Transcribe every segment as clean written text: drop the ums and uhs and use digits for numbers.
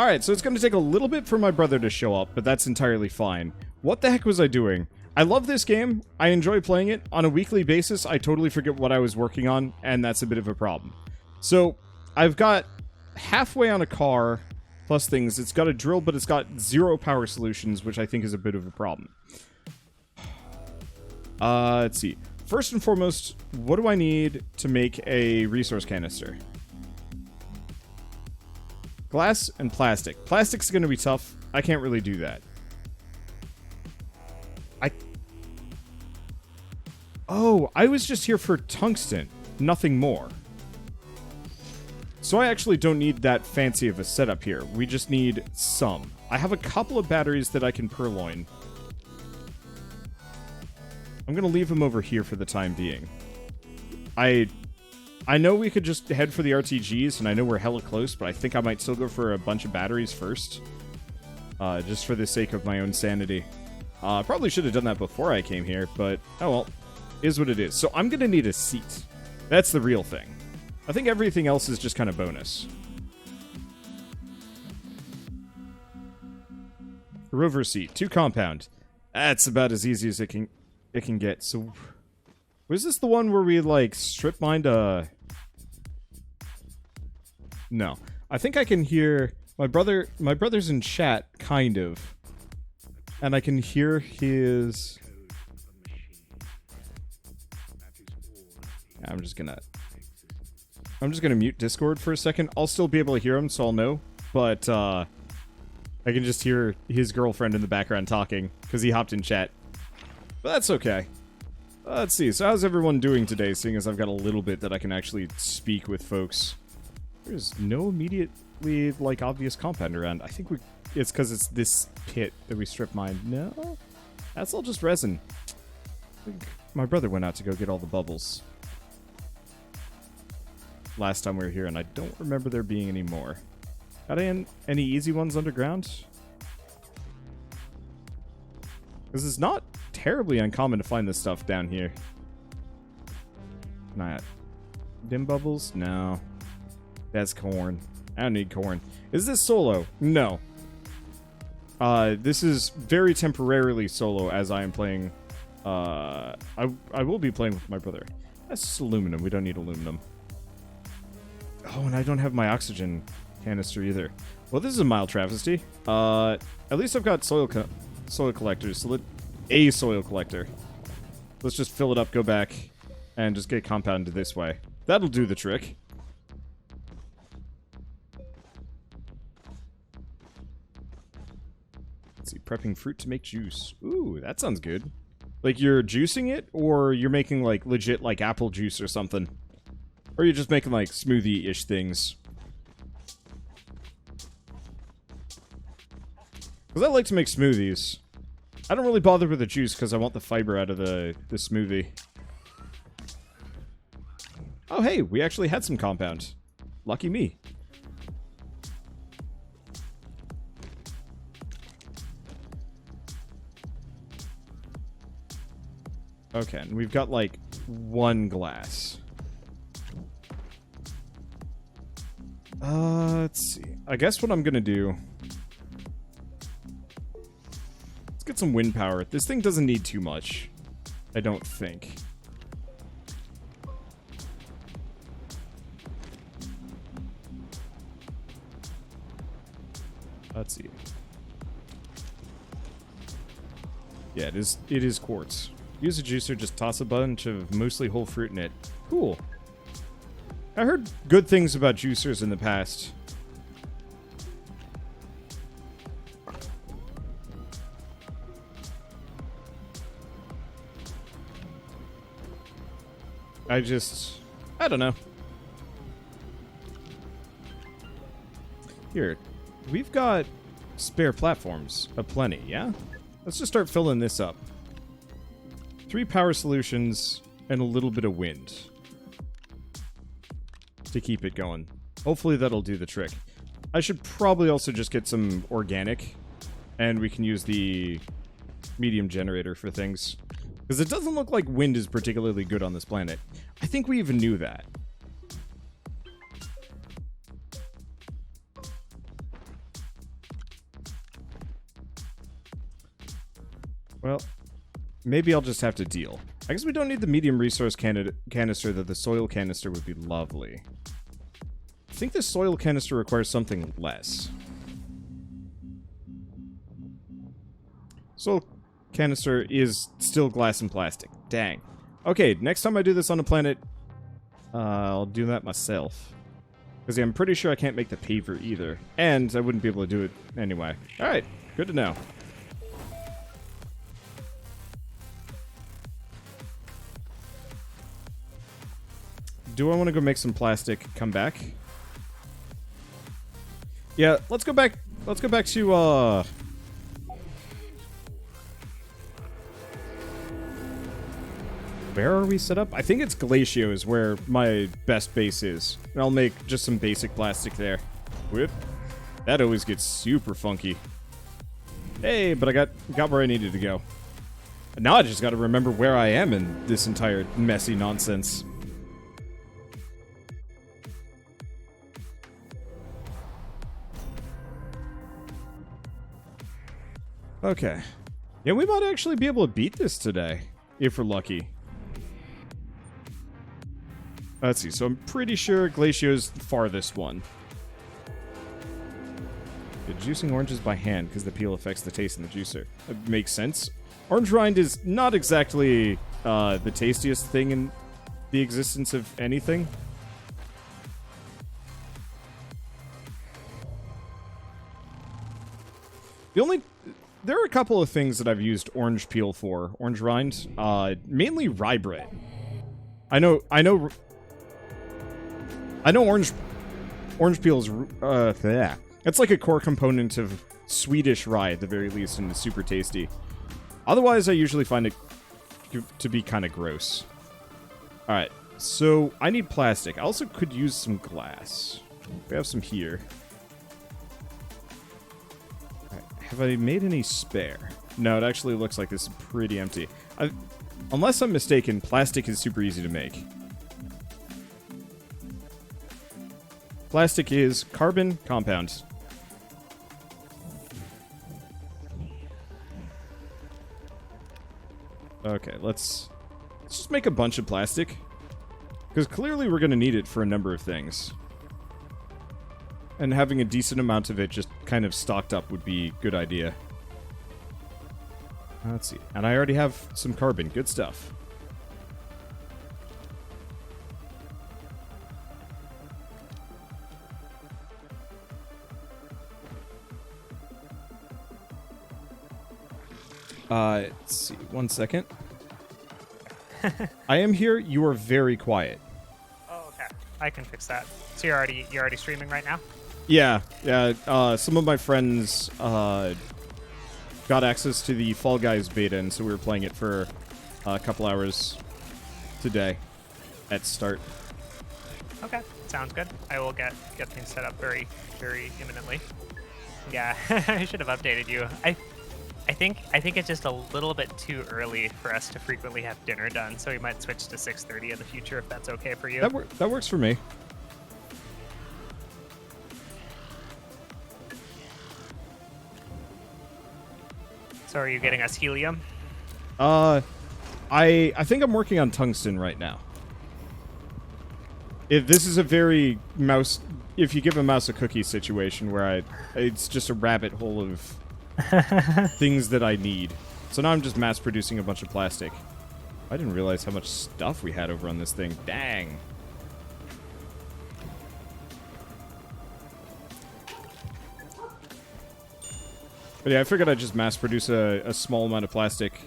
Alright, so it's going to take a little bit for my brother to show up, but that's entirely fine. What the heck was I doing? I love this game. I enjoy playing it. On a weekly basis, I totally forget what I was working on, and that's a bit of a problem. So, I've got halfway on a car, plus things. It's got a drill, but it's got 0 power solutions, which I think is a bit of a problem. Let's see. First and foremost, what do I need to make a resource canister? Glass and plastic. Plastic's going to be tough. I can't really do that. Oh, I was just here for tungsten. Nothing more. So I actually don't need that fancy of a setup here. We just need some. I have a couple of batteries that I can purloin. I'm going to leave them over here for the time being. I know we could just head for the RTGs, and I know we're hella close, but I think I might still go for a bunch of batteries first. Just for the sake of my own sanity. Probably should have done that before I came here, but oh well. Is what it is. So I'm going to need a seat. That's the real thing. I think everything else is just kind of bonus. Rover seat. 2 compound. That's about as easy as it can get. So, was this the one where we, like, strip mined a... No. I think I can hear... My brother's in chat, kind of. And I can hear his... I'm just gonna mute Discord for a second. I'll still be able to hear him, so I'll know. But, I can just hear his girlfriend in the background talking, because he hopped in chat. But that's okay. Let's see, so how's everyone doing today, seeing as I've got a little bit that I can actually speak with folks? There's no immediately, like, obvious compound around. I think it's because it's this pit that we strip mined. No? That's all just resin. I think my brother went out to go get all the bubbles last time we were here, and I don't remember there being any more. Got any easy ones underground? Because it's not terribly uncommon to find this stuff down here. Not dim bubbles? No. That's corn. I don't need corn. Is this solo? No. This is very temporarily solo as I am playing. I will be playing with my brother. That's just aluminum. We don't need aluminum. Oh, and I don't have my oxygen canister either. Well, this is a mild travesty. At least I've got soil collectors. So a soil collector. Let's just fill it up, go back, and just get compounded this way. That'll do the trick. Let's see, prepping fruit to make juice. Ooh, that sounds good. Like you're juicing it, or you're making like legit like apple juice or something. Or you're just making, like, smoothie-ish things. Because I like to make smoothies. I don't really bother with the juice because I want the fiber out of the smoothie. Oh, hey, we actually had some compound. Lucky me. Okay, and we've got, like, 1 glass. Let's see. I guess what I'm gonna do... Let's get some wind power. This thing doesn't need too much. I don't think. Let's see. Yeah, it is quartz. Use a juicer, just toss a bunch of mostly whole fruit in it. Cool. I heard good things about juicers in the past. I don't know. Here, we've got spare platforms aplenty, yeah? Let's just start filling this up. 3 power solutions and a little bit of wind to keep it going. Hopefully that'll do the trick. I should probably also just get some organic, and we can use the medium generator for things. Because it doesn't look like wind is particularly good on this planet. I think we even knew that. Well, maybe I'll just have to deal. I guess we don't need the medium resource canister, though the soil canister would be lovely. I think the soil canister requires something less. Soil canister is still glass and plastic. Dang. Okay, next time I do this on a planet, I'll do that myself. Because I'm pretty sure I can't make the paver either. And I wouldn't be able to do it anyway. Alright, good to know. Do I want to go make some plastic, come back? Yeah, let's go back to, where are we set up? I think it's Glacio is where my best base is. And I'll make just some basic plastic there. Whoop. That always gets super funky. Hey, but I got where I needed to go. And now I just gotta remember where I am in this entire messy nonsense. Okay. Yeah, we might actually be able to beat this today, if we're lucky. Let's see, so I'm pretty sure Glacio's the farthest one. Yeah, juicing oranges by hand, because the peel affects the taste in the juicer. That makes sense. Orange rind is not exactly the tastiest thing in the existence of anything. There are a couple of things that I've used orange peel for. Orange rind. Mainly rye bread. I know orange peel is, bleh. It's like a core component of Swedish rye, at the very least, and it's super tasty. Otherwise, I usually find it to be kind of gross. Alright, so I need plastic. I also could use some glass. We have some here. Alright, have I made any spare? No, it actually looks like this is pretty empty. Unless I'm mistaken, plastic is super easy to make. Plastic is carbon compound. Okay, let's just make a bunch of plastic. Because clearly we're going to need it for a number of things. And having a decent amount of it just kind of stocked up would be a good idea. Let's see. And I already have some carbon. Good stuff. Let's see. 1 second. I am here. You are very quiet. Oh, okay. I can fix that. So you're already streaming right now? Yeah. Some of my friends got access to the Fall Guys beta, and so we were playing it for a couple hours today at start. Okay, sounds good. I will get things set up very, very imminently. Yeah, I should have updated you. I think it's just a little bit too early for us to frequently have dinner done, so we might switch to 6:30 in the future if that's okay for you. That works for me. So are you getting us helium? I think I'm working on tungsten right now. If this is a very if you give a mouse a cookie situation where it's just a rabbit hole of things that I need. So now I'm just mass producing a bunch of plastic. I didn't realize how much stuff we had over on this thing. Dang. But yeah, I figured I'd just mass produce a small amount of plastic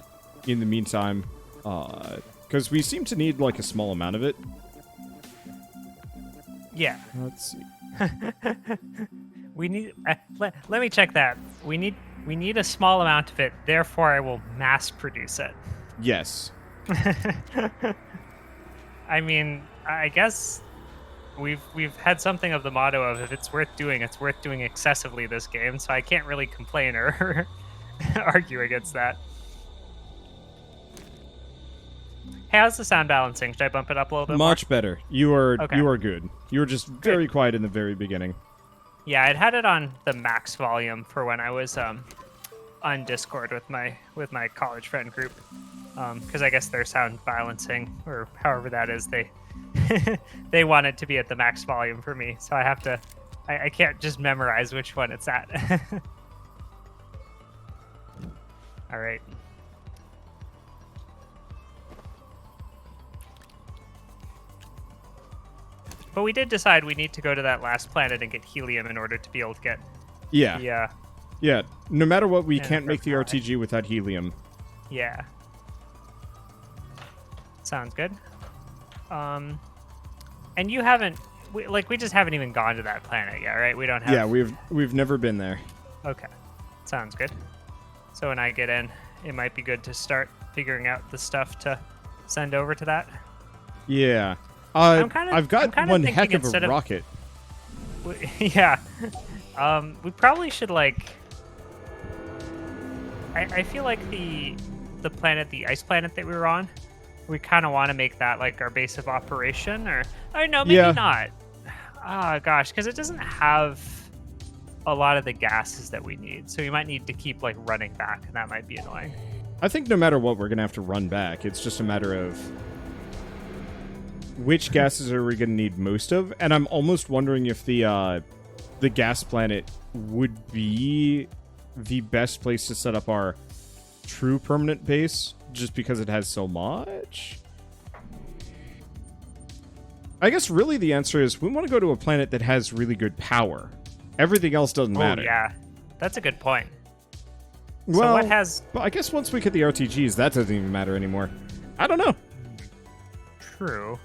in the meantime. Because we seem to need like a small amount of it. Yeah. Let's see. We need. Let me check that. We need a small amount of it. Therefore, I will mass produce it. Yes. I mean, I guess we've had something of the motto of if it's worth doing excessively this game. So I can't really complain or argue against that. Hey, how's the sound balancing? Should I bump it up a little bit more? Much better. You are good. You were just very quiet in the very beginning. Yeah, I'd had it on the max volume for when I was on Discord with my college friend group, because I guess their sound balancing or however that is, they they want it to be at the max volume for me, so I have to. I can't just memorize which one it's at. All right. But we did decide we need to go to that last planet and get helium in order to be able to get Yeah. Yeah. No matter what, we can't make the RTG without helium. Yeah. Sounds good. And you haven't, we just haven't even gone to that planet yet, right? We don't have. Yeah, we've never been there. Okay. Sounds good. So when I get in, it might be good to start figuring out the stuff to send over to that. Yeah. I've got one heck of a rocket. Yeah. We probably should, like... I feel like the planet, the ice planet that we were on, we kind of want to make that, like, our base of operation, or no, maybe not. Ah, gosh, because it doesn't have a lot of the gases that we need, so we might need to keep, like, running back, and that might be annoying. I think no matter what, we're going to have to run back. It's just a matter of which gases are we going to need most of, and I'm almost wondering if the gas planet would be the best place to set up our true permanent base, just because it has so much. I guess really the answer is we want to go to a planet that has really good power. Everything else doesn't matter. Yeah, that's a good point. Well, so what has... But I guess once we get the RTGs, that doesn't even matter anymore. I don't know. True.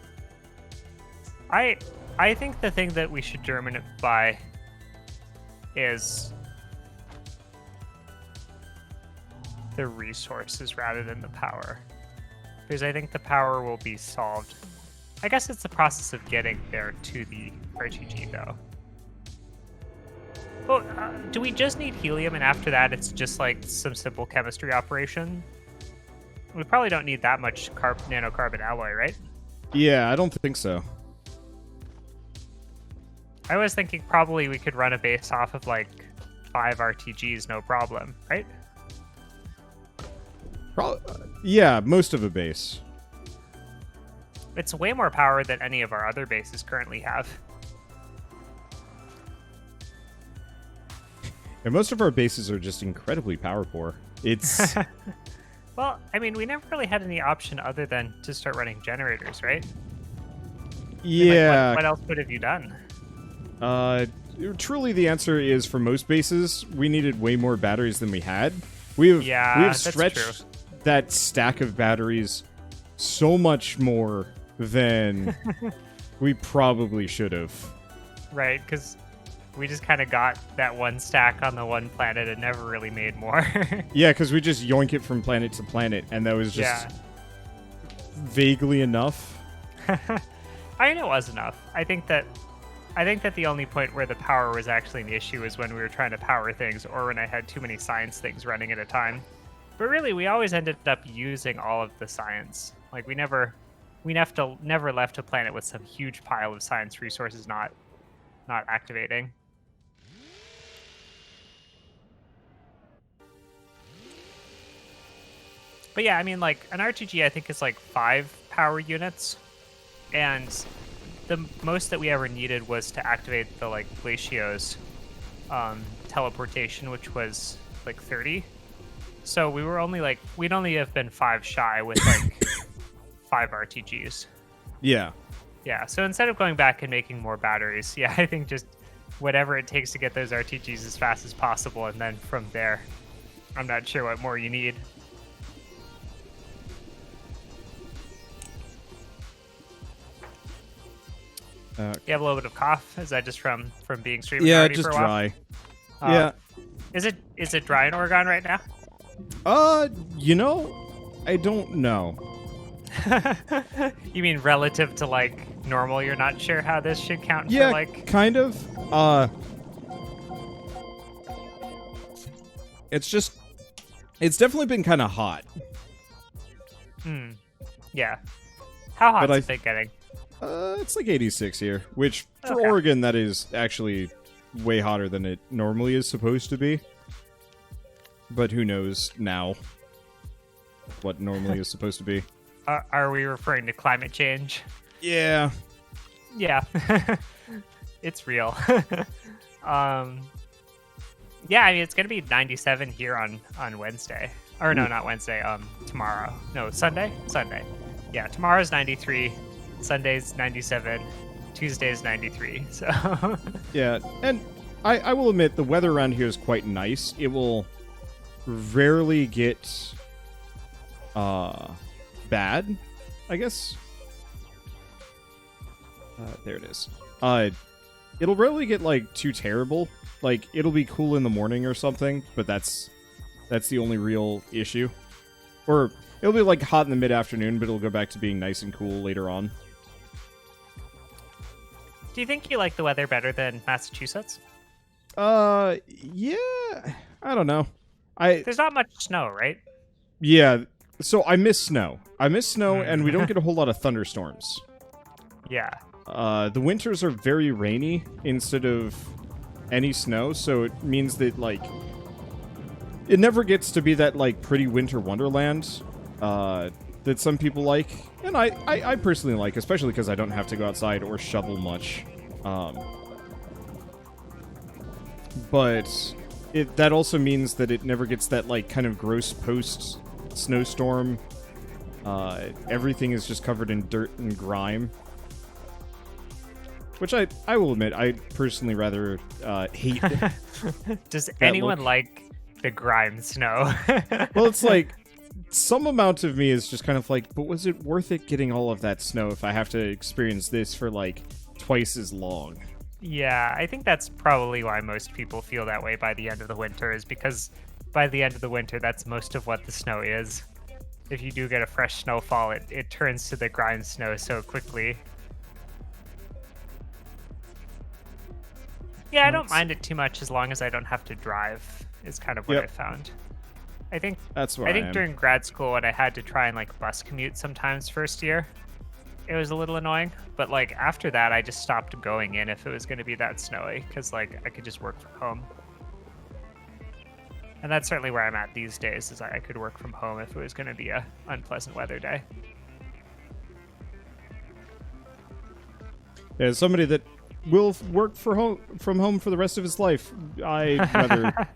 I think the thing that we should German it by is the resources rather than the power. Because I think the power will be solved. I guess it's the process of getting there to the RTG, though. Well, do we just need helium, and after that it's just like some simple chemistry operation? We probably don't need that much nanocarbon alloy, right? Yeah, I don't think so. I was thinking probably we could run a base off of like 5 RTGs, no problem, right? Yeah, most of a base. It's way more power than any of our other bases currently have. And most of our bases are just incredibly power poor. It's... Well, I mean, we never really had any option other than to start running generators, right? Yeah. I mean, like, what else would have you done? Truly the answer is for most bases, we needed way more batteries than we had. We have stretched that stack of batteries so much more than we probably should have. Right, because we just kind of got that one stack on the one planet and never really made more. Yeah, because we just yoink it from planet to planet, and that was just vaguely enough. I mean, it was enough. I think that the only point where the power was actually an issue is when we were trying to power things, or when I had too many science things running at a time. But really, we always ended up using all of the science. Like, we never left a planet with some huge pile of science resources not activating. But yeah, I mean, like, an RTG I think is like 5 power units, and the most that we ever needed was to activate the, like, Glacio's teleportation, which was like 30. So we were only like, we'd only have been 5 shy with like 5 RTGs. Yeah. Yeah, so instead of going back and making more batteries, yeah, I think just whatever it takes to get those RTGs as fast as possible, and then from there, I'm not sure what more you need. You have a little bit of cough? Is that just from being streaming already just for a while? dry. Yeah. Is it dry in Oregon right now? You know, I don't know. You mean relative to, like, normal? You're not sure how this should count Yeah, for, like... kind of. It's definitely been kind of hot. Yeah. How hot But is it getting? It's like 86 here, which for Okay. Oregon, that is actually way hotter than it normally is supposed to be. But who knows now what normally is supposed to be. Are we referring to climate change? Yeah. Yeah. It's real. Yeah, I mean, it's going to be 97 here on Wednesday. Or no, not Wednesday, tomorrow. No, Sunday? Sunday. Yeah, tomorrow's 93, Sunday's 97, Tuesday's 93, so... Yeah, and I will admit, the weather around here is quite nice. It will rarely get bad, I guess. There it is. It'll rarely get, like, too terrible. Like, it'll be cool in the morning or something, but that's the only real issue. Or it'll be, like, hot in the mid-afternoon, but it'll go back to being nice and cool later on. Do you think you like the weather better than Massachusetts? Yeah, I don't know. There's not much snow, right? Yeah, so I miss snow. And we don't get a whole lot of thunderstorms. Yeah. The winters are very rainy instead of any snow, so it means that, like, it never gets to be that, like, pretty winter wonderland that some people like. And I personally like, especially because I don't have to go outside or shovel much. But that also means that it never gets that, like, kind of gross post-snowstorm. Everything is just covered in dirt and grime. Which I will admit, I personally rather hate. Does anyone like the grime snow? Well, it's like, some amount of me is just kind of like, but was it worth it getting all of that snow if I have to experience this for, like, twice as long? Yeah, I think that's probably why most people feel that way by the end of the winter, is because by the end of the winter, that's most of what the snow is. If you do get a fresh snowfall, it turns to the grime snow so quickly. Yeah, I don't mind it too much as long as I don't have to drive, is kind of what I found. I think during grad school, when I had to try and, like, bus commute sometimes first year, it was a little annoying. But, like, after that, I just stopped going in if it was going to be that snowy, because, like, I could just work from home. And that's certainly where I'm at these days, is I could work from home if it was going to be a unpleasant weather day. Yeah, somebody that will work from home for the rest of his life.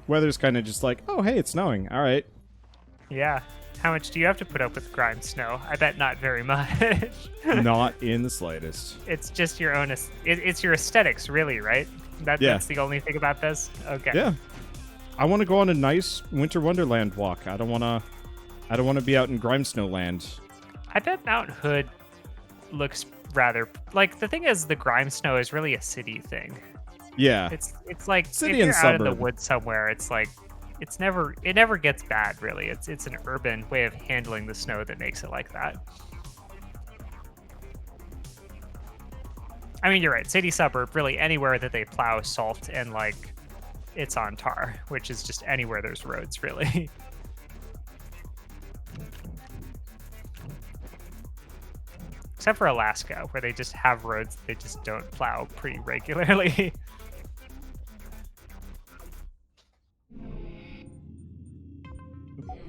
Weather's kind of just like, oh, hey, it's snowing. All right. Yeah. How much do you have to put up with grime snow? I bet not very much. Not in the slightest. It's just your own. It's your aesthetics, really, right? That's the only thing about this. Okay. Yeah. I want to go on a nice winter wonderland walk. I don't want to be out in grime snow land. I bet Mount Hood looks rather, like, the thing is, the grime snow is really a city thing. Yeah. It's like, city if you're and out suburb. in the woods somewhere, it's like, it never gets bad, really. It's an urban way of handling the snow that makes it like that. I mean, you're right. City, suburb, really anywhere that they plow salt and, like, it's on tar, which is just anywhere there's roads, really. Except for Alaska, where they just have roads they just don't plow pretty regularly.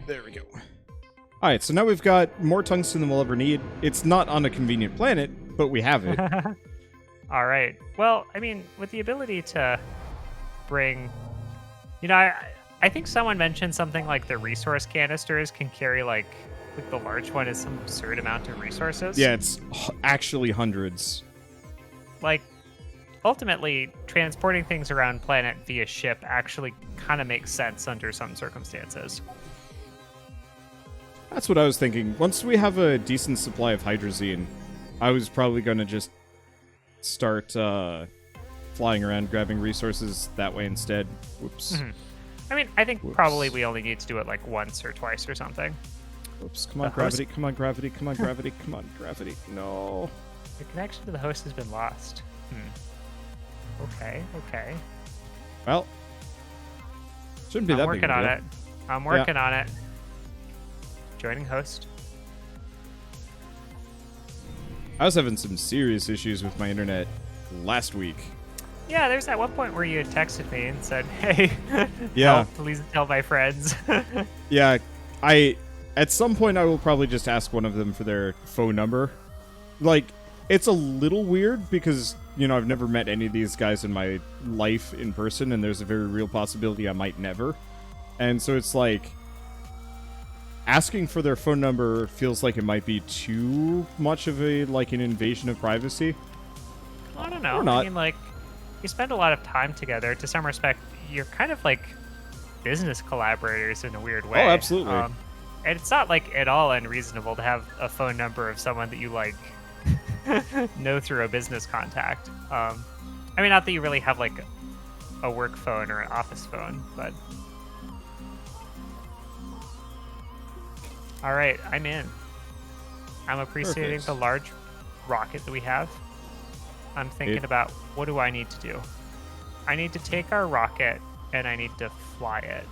There we go. All right, so now we've got more tungsten than we'll ever need. It's not on a convenient planet, but we have it. All right. Well, I mean, with the ability to bring... You know, I think someone mentioned something like the resource canisters can carry, like the large one is some absurd amount of resources. Yeah, it's actually hundreds. Like, ultimately, transporting things around planet via ship actually kind of makes sense under some circumstances. That's what I was thinking. Once we have a decent supply of hydrazine, I was probably going to just start flying around grabbing resources that way instead. Whoops. Mm-hmm. I mean, I think probably we only need to do it like once or twice or something. Whoops. Come on, gravity. Come on, gravity. Come on, gravity. Come on, gravity. No. The connection to the host has been lost. Okay. Well, shouldn't be that big of a deal. I'm working on it. Joining host. I was having some serious issues with my internet last week. Yeah, there's that one point where you had texted me and said, "Hey, Yeah. help, please tell my friends." Yeah, at some point I will probably just ask one of them for their phone number. Like, it's a little weird because, you know, I've never met any of these guys in my life in person, and there's a very real possibility I might never. And so it's like, asking for their phone number feels like it might be too much of a, like, an invasion of privacy. I don't know. Or not. I mean, like, you spend a lot of time together. To some respect, you're kind of like business collaborators in a weird way. Oh, absolutely. And it's not like at all unreasonable to have a phone number of someone that you like know through a business contact. I mean, not that you really have like a work phone or an office phone, but all right, I'm in. I'm appreciating Perfect. the large rocket that we have. I'm thinking about what do I need to do? I need to take our rocket and I need to fly it.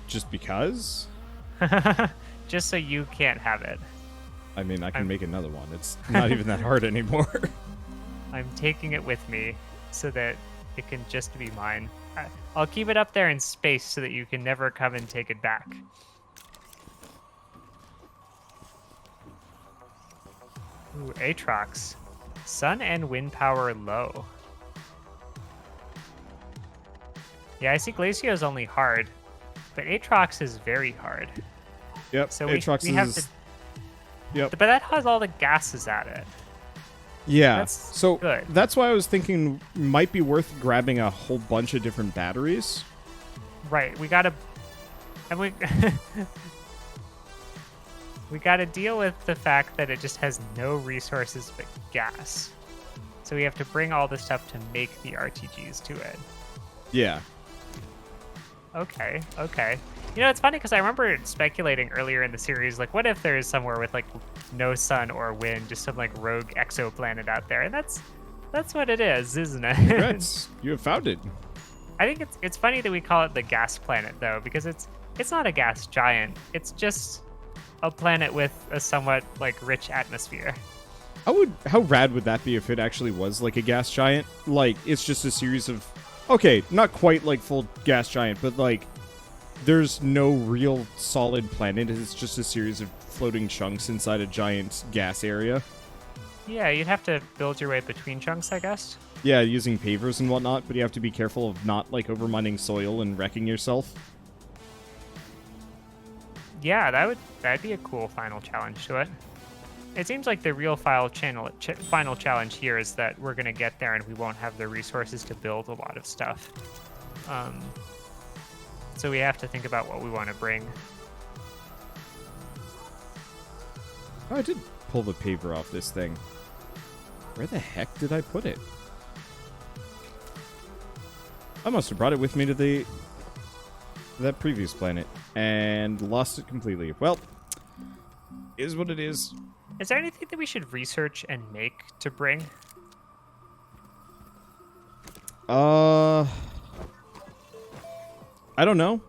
Just because? Just so you can't have it. I mean, I can make another one. It's not even that hard anymore. I'm taking it with me so that it can just be mine. I'll keep it up there in space so that you can never come and take it back. Ooh, Aatrox. Sun and wind power low. Yeah, I see Glacio's only hard, but Aatrox is very hard. Yep, So Aatrox we have is... to... Yep. But that has all the gases at it. Yeah, That's so good. that's why I was thinking might be worth grabbing a whole bunch of different batteries. Right, we gotta... And we... we gotta deal with the fact that it just has no resources but gas. So we have to bring all this stuff to make the RTGs to it. Yeah. Okay, okay. You know, it's funny because I remember speculating earlier in the series, like, what if there's somewhere with, like, no sun or wind, just some, like, rogue exoplanet out there? And that's what it is, isn't it? Congrats, you have found it. I think it's funny that we call it the gas planet, though, because it's not a gas giant. It's just a planet with a somewhat, like, rich atmosphere. How rad would that be if it actually was like a gas giant? Like, it's just a series of... Okay, not quite like full gas giant, but like... There's no real solid planet. It's just a series of floating chunks inside a giant gas area. Yeah, you'd have to build your way between chunks, I guess. Yeah, using pavers and whatnot, but you have to be careful of not, like, overmining soil and wrecking yourself. Yeah, that'd be a cool final challenge to it. It seems like the real final challenge here is that we're going to get there and we won't have the resources to build a lot of stuff. So we have to think about what we want to bring. Oh, I did pull the paver off this thing. Where the heck did I put it? I must have brought it with me to that previous planet and lost it completely. Well, is what it is. Is there anything that we should research and make to bring? I don't know.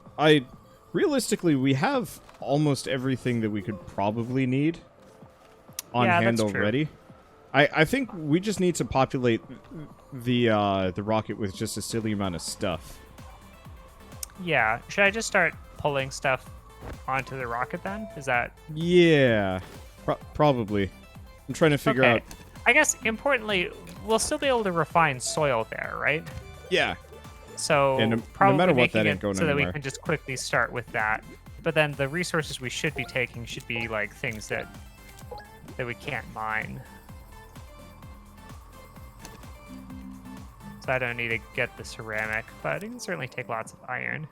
Realistically, we have almost everything that we could probably need on hand already. I think we just need to populate the rocket with just a silly amount of stuff. Yeah. Should I just start pulling stuff onto the rocket then? Is that... Yeah. Probably. I'm trying to figure out... I guess, importantly, we'll still be able to refine soil there, right? Yeah. So no probably matter what, making that it ain't going so that we anywhere. can just quickly start with that. But then the resources we should be taking should be like things that we can't mine. So I don't need to get the ceramic, but I can certainly take lots of iron.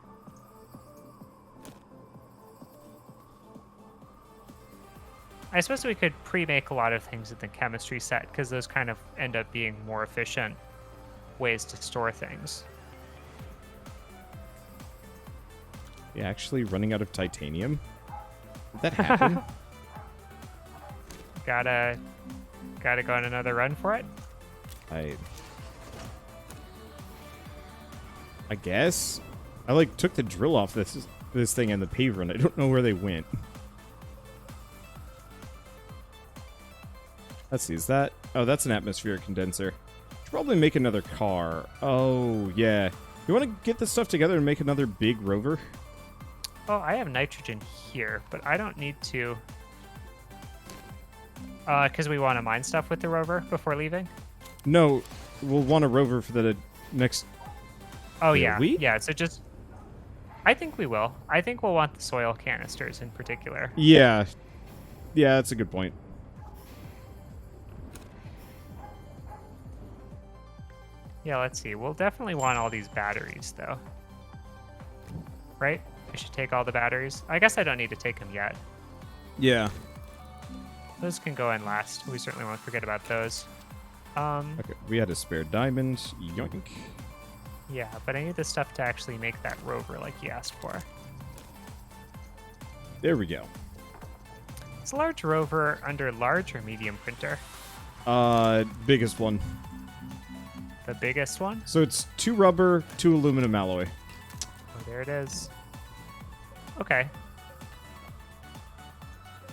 I suppose we could pre-make a lot of things in the chemistry set because those kind of end up being more efficient ways to store things. Yeah, actually running out of titanium? Did that happen? Gotta go on another run for it? I guess. I, like, took the drill off this thing and the paver, and I don't know where they went. Let's see, is that... Oh, that's an atmospheric condenser. Should probably make another car. Oh, yeah. You want to get this stuff together and make another big rover? Oh, I have nitrogen here, but I don't need to... Because we want to mine stuff with the rover before leaving? No, we'll want a rover for the next... Oh, Will yeah. we? Yeah, so just... I think we will. I think we'll want the soil canisters in particular. Yeah. Yeah, that's a good point. Yeah, let's see. We'll definitely want all these batteries, though. Right? I should take all the batteries. I guess I don't need to take them yet. Yeah. Those can go in last. We certainly won't forget about those. Okay, we had a spare diamond. Yoink. Yeah, but I need the stuff to actually make that rover like you asked for. There we go. Is a large rover under large or medium printer? Biggest one. The biggest one? So it's 2 rubber, 2 aluminum alloy. Oh, there it is. Okay.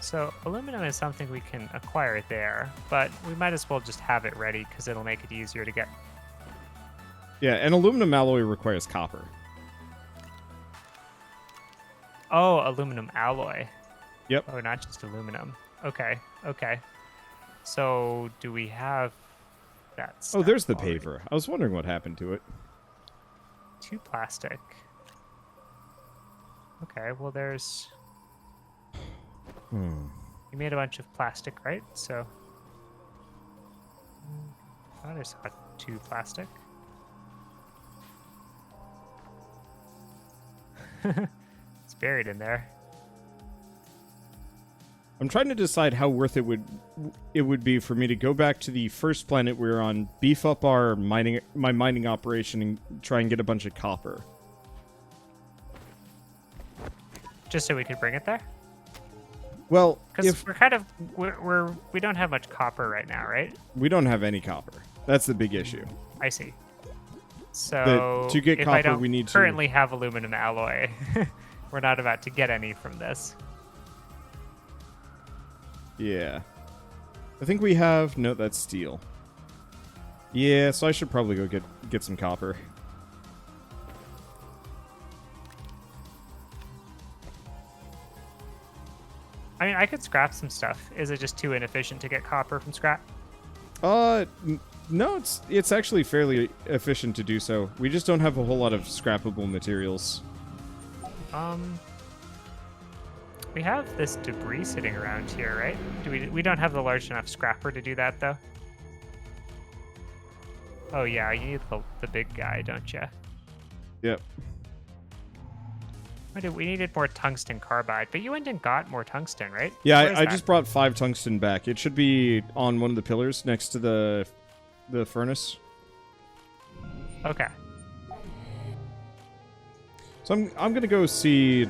So aluminum is something we can acquire there, but we might as well just have it ready because it'll make it easier to get. Yeah, and aluminum alloy requires copper. Oh, aluminum alloy. Yep. Oh, not just aluminum. Okay, okay. So do we have that Oh, stuff there's the already? paver. I was wondering what happened to it. 2 plastic. Okay, well there's... Hmm. You made a bunch of plastic, right? So... I thought I saw 2 plastic. It's buried in there. I'm trying to decide how worth it would be for me to go back to the first planet we were on, beef up my mining operation, and try and get a bunch of copper. Just so we could bring it there? Well, Because if we're kind of... we don't have much copper right now, right? we don't have any copper, that's the big issue. I see. So to get if I copper, don't we need to- currently have aluminum alloy, we're not about to get any from this. Yeah. I think we have... No, that's steel. Yeah, so I should probably go get some copper. I mean, I could scrap some stuff. Is it just too inefficient to get copper from scrap? No, it's actually fairly efficient to do so. We just don't have a whole lot of scrappable materials. We have this debris sitting around here, right? We don't have the large enough scrapper to do that, though. Oh yeah, you need the big guy, don't you? Yep. We needed more tungsten carbide, but you went and got more tungsten, right? Yeah, Where is I that? just brought 5 tungsten back. It should be on one of the pillars next to the furnace. Okay. So I'm gonna go see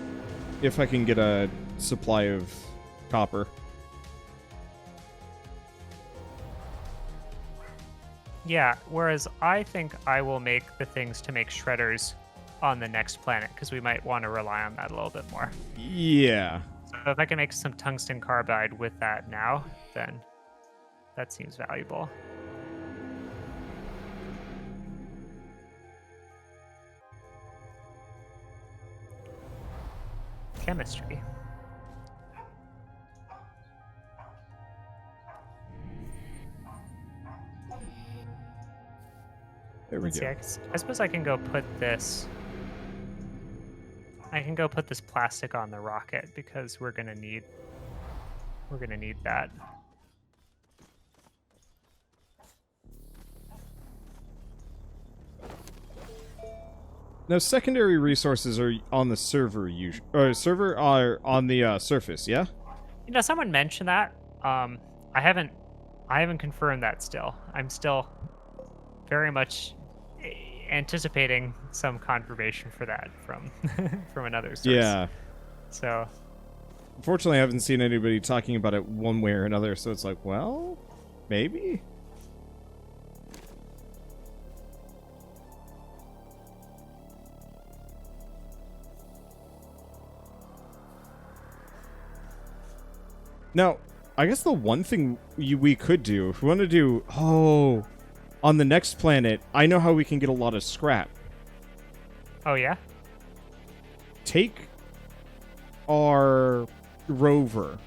if I can get a supply of copper. Yeah, whereas I think I will make the things to make shredders on the next planet, because we might want to rely on that a little bit more. Yeah. So if I can make some tungsten carbide with that now, then that seems valuable. Chemistry. There we Let's see, go. I suppose I can go put this... I can go put this plastic on the rocket because we're gonna need that. Now, secondary resources are on the server usually, or server are on the surface. Yeah. You know, someone mentioned that. I haven't confirmed that still. I'm still very much anticipating some confirmation for that from from another source. Yeah. So, Unfortunately, I haven't seen anybody talking about it one way or another. So it's like, well, maybe. Now, I guess the one thing we could do, if we want to do... Oh, on the next planet, I know how we can get a lot of scrap. Oh, yeah? Take our rover,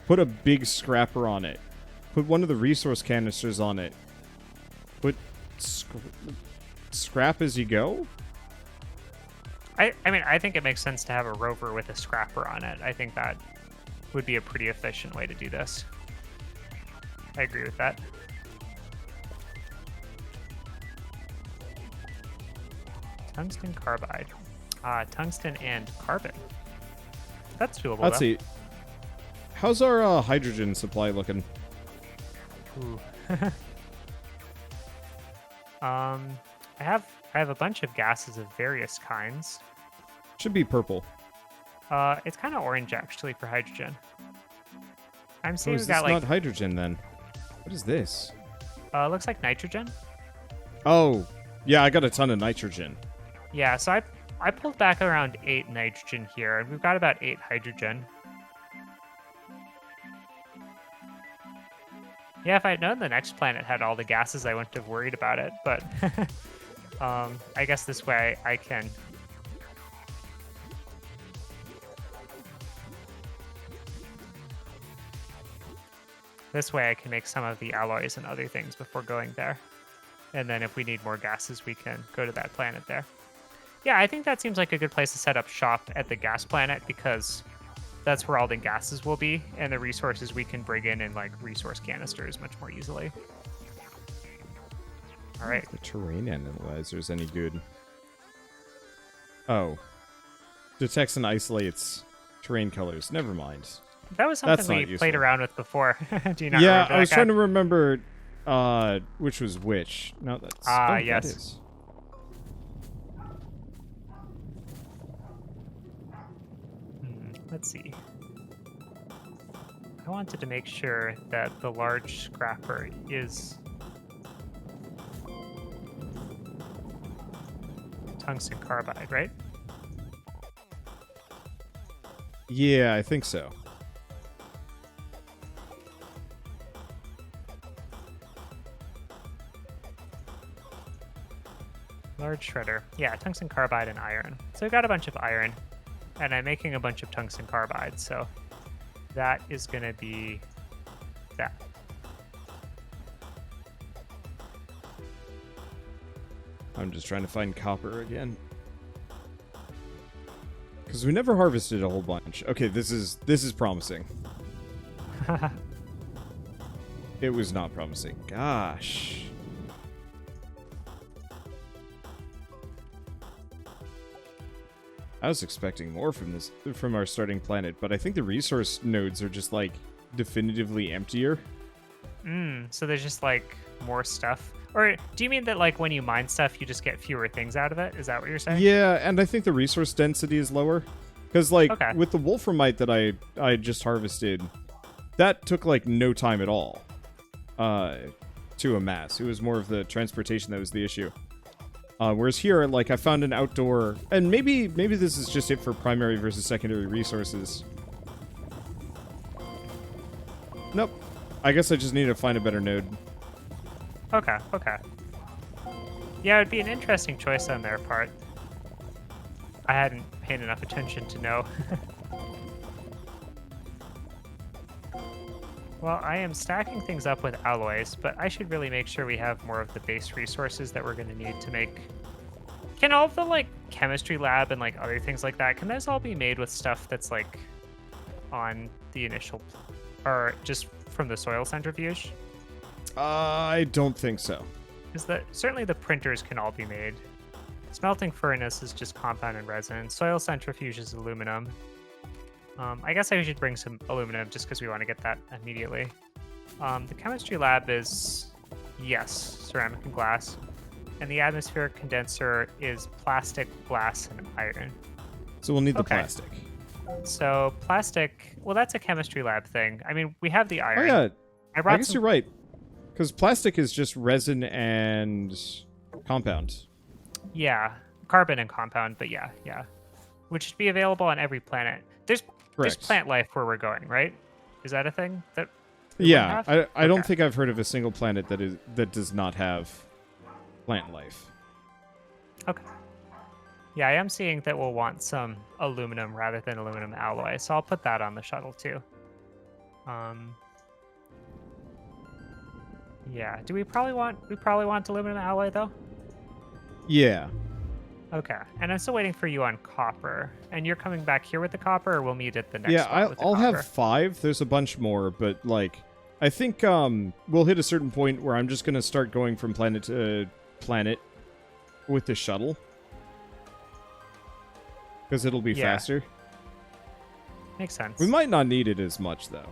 put a big scrapper on it, put one of the resource canisters on it, put scrap as you go? I mean, I think it makes sense to have a rover with a scrapper on it. I think that would be a pretty efficient way to do this. I agree with that. Tungsten carbide. Tungsten and carbon. That's doable, Let's though. see. How's our hydrogen supply looking? Ooh. I have a bunch of gases of various kinds. Should be purple. It's kind of orange actually for hydrogen. I'm Oh, seeing is we've this got like not hydrogen then? What is this? looks like nitrogen. Oh, yeah, I got a ton of nitrogen. Yeah, so I pulled back around 8 nitrogen here, and we've got about 8 hydrogen. Yeah, if I had known the next planet had all the gases, I wouldn't have worried about it, but I guess this way I can... This way I can make some of the alloys and other things before going there. And then if we need more gases, we can go to that planet there. Yeah, I think that seems like a good place to set up shop at the gas planet because that's where all the gases will be, and the resources we can bring in like resource canisters much more easily. All right. The terrain analyzer's any good? Oh. Detects and isolates terrain colors. Never mind. That was That's something not we played useful. around with before. Do you not Yeah, remember I was that trying guy? to remember which was which. No, that's... oh, yes. That is. Let's see. I wanted to make sure that the large scrapper is tungsten carbide, right? Yeah, I think so. Large shredder. Yeah, tungsten carbide and iron. So we've got a bunch of iron, and I'm making a bunch of tungsten carbide, so that is going to be that. I'm just trying to find copper again. Because we never harvested a whole bunch. Okay, this is promising. It was not promising. Gosh. I was expecting more from our starting planet, but I think the resource nodes are just like definitively emptier. So there's just like more stuff. Or do you mean that like when you mine stuff, you just get fewer things out of it? Is that what you're saying? Yeah, and I think the resource density is lower. Because like Okay. with the wolframite that I just harvested, that took like no time at all to amass. It was more of the transportation that was the issue. Whereas here, like, I found an outdoor... And maybe this is just it for primary versus secondary resources. Nope. I guess I just need to find a better node. Okay. Yeah, it would be an interesting choice on their part. I hadn't paid enough attention to know. Well, I am stacking things up with alloys, but I should really make sure we have more of the base resources that we're going to need to make... Can all of the, like, chemistry lab and, like, other things like that, can those all be made with stuff that's, like, on the initial... Or just from the soil centrifuge? I don't think so. Because certainly the printers can all be made. Smelting furnace is just compound and resin. Soil centrifuge is aluminum. I guess I should bring some aluminum just because we want to get that immediately. The chemistry lab is, yes, ceramic and glass. And the atmospheric condenser is plastic, glass, and iron. So we'll need the Okay. plastic. So plastic, well, that's a chemistry lab thing. I mean, we have the Oh, iron. yeah. I brought I guess some- you're right. Because plastic is just resin and compound. Yeah, carbon and compound, but yeah. Which should be available on every planet. There's Correct. plant life where we're going, right? Is that a thing? That we wouldn't Yeah, have? I don't Okay. think I've heard of a single planet that does not have plant life. Okay. Yeah, I am seeing that we'll want some aluminum rather than aluminum alloy, so I'll put that on the shuttle too. Yeah. Do we probably want aluminum alloy though? Yeah. Okay. And I'm still waiting for you on copper. And you're coming back here with the copper, or we'll meet at the next Yeah, spot with the I'll copper? have 5. There's a bunch more, but like I think we'll hit a certain point where I'm just gonna start going from planet to planet with the shuttle. Because it'll be Yeah. faster. Makes sense. We might not need it as much though.